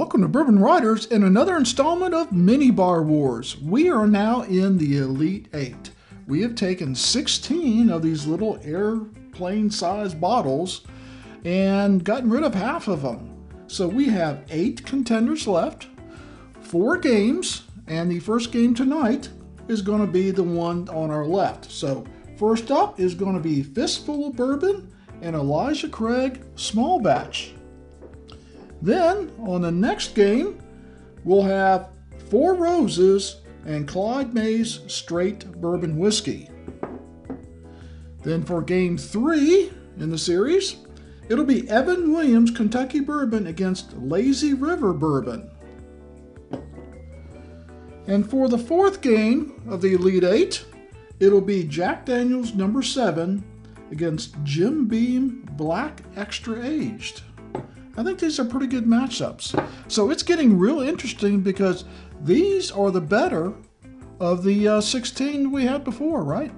Welcome to Bourbon Riders and another installment of Mini Bar Wars. We are now in the Elite 8. We have taken 16 of these little airplane-sized bottles and gotten rid of half of them. So we have 8 contenders left, 4 games, and the first game tonight is going to be the one on our left. So first up is going to be Fistful of Bourbon and Elijah Craig Small Batch. Then, on the next game, we'll have Four Roses and Clyde Mays Straight Bourbon Whiskey. Then for Game 3 in the series, it'll be Evan Williams Kentucky Bourbon against Lazy River Bourbon. And for the fourth game of the Elite 8, it'll be Jack Daniel's No. 7 against Jim Beam Black Extra Aged. I think these are pretty good matchups. So it's getting real interesting because these are the better of the 16 we had before, right?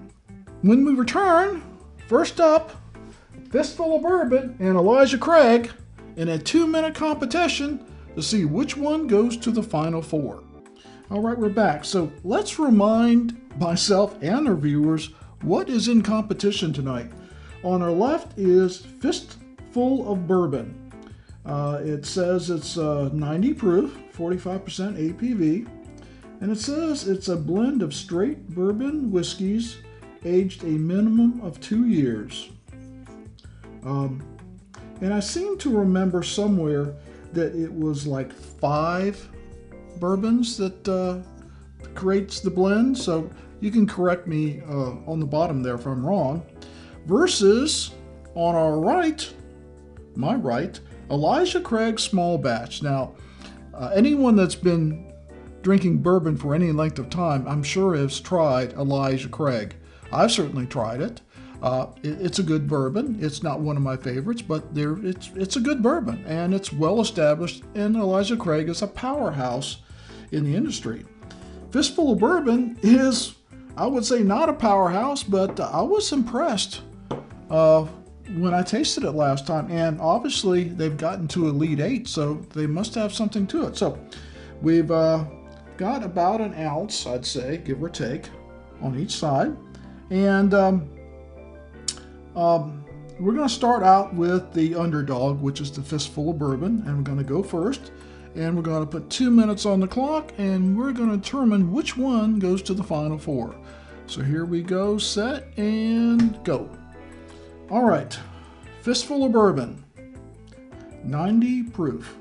When we return, first up, Fistful of Bourbon and Elijah Craig in a 2-minute competition to see which one goes to the Final Four. All right, we're back. So let's remind myself and our viewers what is in competition tonight. On our left is Fistful of Bourbon. It says it's 90 proof, 45% APV, and it says it's a blend of straight bourbon whiskeys aged a minimum of 2 years. And I seem to remember somewhere that it was like 5 bourbons that creates the blend, so you can correct me on the bottom there if I'm wrong. Versus on our right, my right, Elijah Craig Small Batch. Now, anyone that's been drinking bourbon for any length of time, I'm sure has tried Elijah Craig. I've certainly tried it. It's a good bourbon. It's not one of my favorites, but it's a good bourbon, and it's well established, and Elijah Craig is a powerhouse in the industry. Fistful of Bourbon is, I would say, not a powerhouse, but I was impressed when I tasted it last time, and obviously they've gotten to Elite 8, so they must have something to it. So we've got about an ounce, I'd say, give or take, on each side. And we're going to start out with the underdog, which is the Fistful of Bourbon, and we're going to go first. And we're going to put 2 minutes on the clock, and we're going to determine which one goes to the Final Four. So here we go, set, and go. All right, Fistful of Bourbon, 90 proof.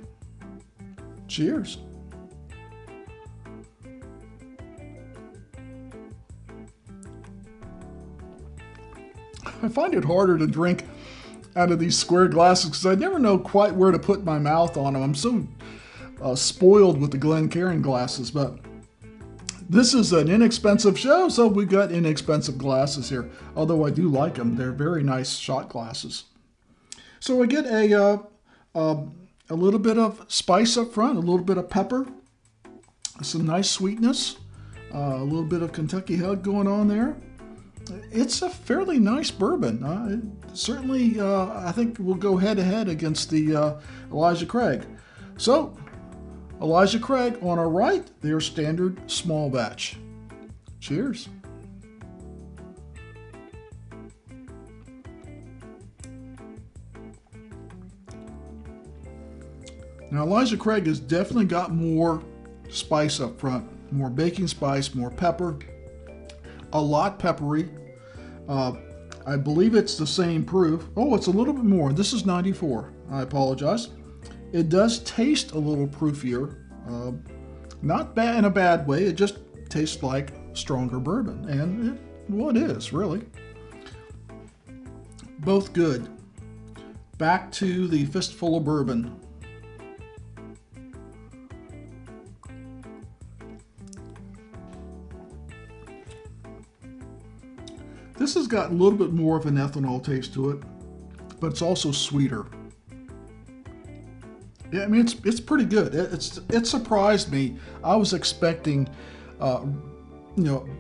Cheers. I find it harder to drink out of these square glasses because I never know quite where to put my mouth on them. I'm so spoiled with the Glencairn glasses, but this is an inexpensive show, so we got inexpensive glasses here. Although I do like them, they're very nice shot glasses. So I get a little bit of spice up front, a little bit of pepper, some nice sweetness, a little bit of Kentucky hug going on there. It's a fairly nice bourbon. Certainly, I think we'll go head-to-head against the Elijah Craig. So, Elijah Craig on our right, their standard small batch. Cheers. Now, Elijah Craig has definitely got more spice up front, more baking spice, more pepper, a lot peppery. I believe it's the same proof. Oh, it's a little bit more. This is 94. I apologize. It does taste a little proofier. Not bad in a bad way. It just tastes like stronger bourbon. And it is, really. Both good. Back to the Fistful of Bourbon. This has got a little bit more of an ethanol taste to it, but it's also sweeter. Yeah, I mean, it's pretty good. It surprised me. I was expecting,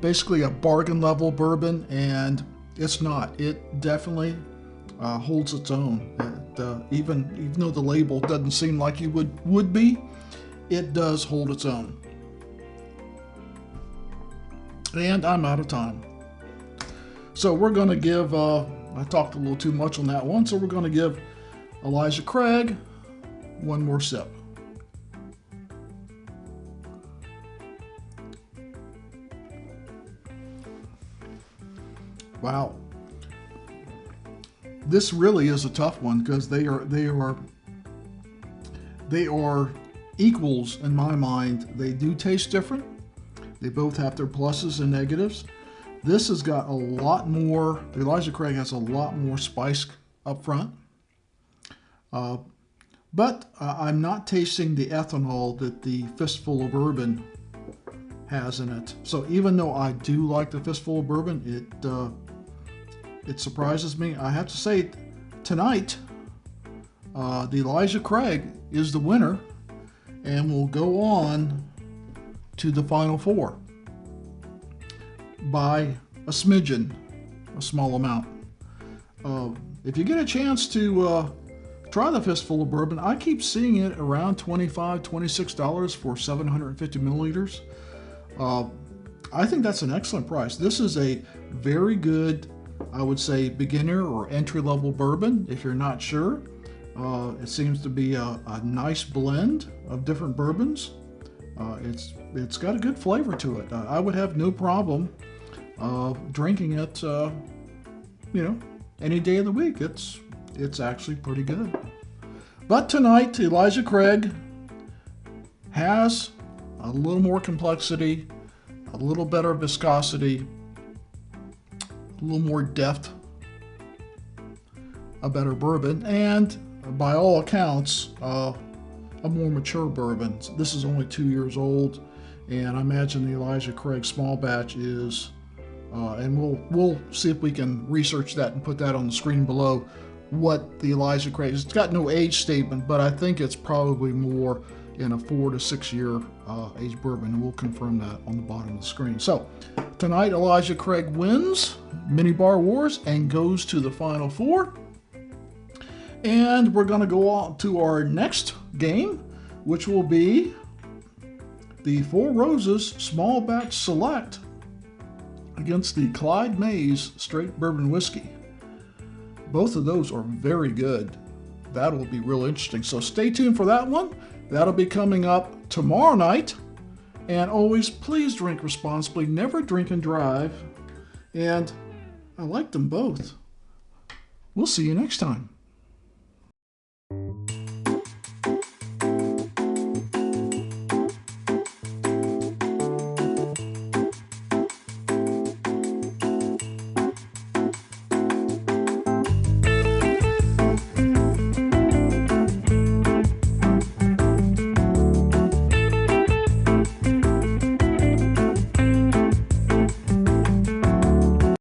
basically a bargain level bourbon, and it's not. It definitely holds its own. Even though the label doesn't seem like it would be, it does hold its own. And I'm out of time. So we're going to give, I talked a little too much on that one, so we're going to give Elijah Craig one more sip. Wow. This really is a tough one because they are equals in my mind. They do taste different. They both have their pluses and negatives. This has got a lot more, the Elijah Craig has a lot more spice up front. But I'm not tasting the ethanol that the Fistful of Bourbon has in it. So even though I do like the Fistful of Bourbon, it surprises me. I have to say, tonight, the Elijah Craig is the winner and will go on to the Final Four by a smidgen, a small amount. If you get a chance to try the Fistful of Bourbon, I keep seeing it around $25, $26 for 750 milliliters. I think that's an excellent price. This is a very good, I would say, beginner or entry-level bourbon. If you're not sure, it seems to be a nice blend of different bourbons. It's got a good flavor to it. I would have no problem drinking it, any day of the week. It's actually pretty good. But tonight, Elijah Craig has a little more complexity, a little better viscosity, a little more depth, a better bourbon, and by all accounts, a more mature bourbon. This is only 2 years old, and I imagine the Elijah Craig small batch is, and we'll see if we can research that and put that on the screen below, what the Elijah Craig is. It's got no age statement, but I think it's probably more in a 4 to 6 year age bourbon, and we'll confirm that on the bottom of the screen. So tonight, Elijah Craig wins Mini Bar Wars and goes to the Final Four. And we're going to go on to our next game, which will be the Four Roses Small Batch Select against the Clyde Mays Straight Bourbon Whiskey. Both of those are very good. That will be real interesting. So stay tuned for that one. That'll be coming up tomorrow night. And always, please drink responsibly. Never drink and drive. And I like them both. We'll see you next time.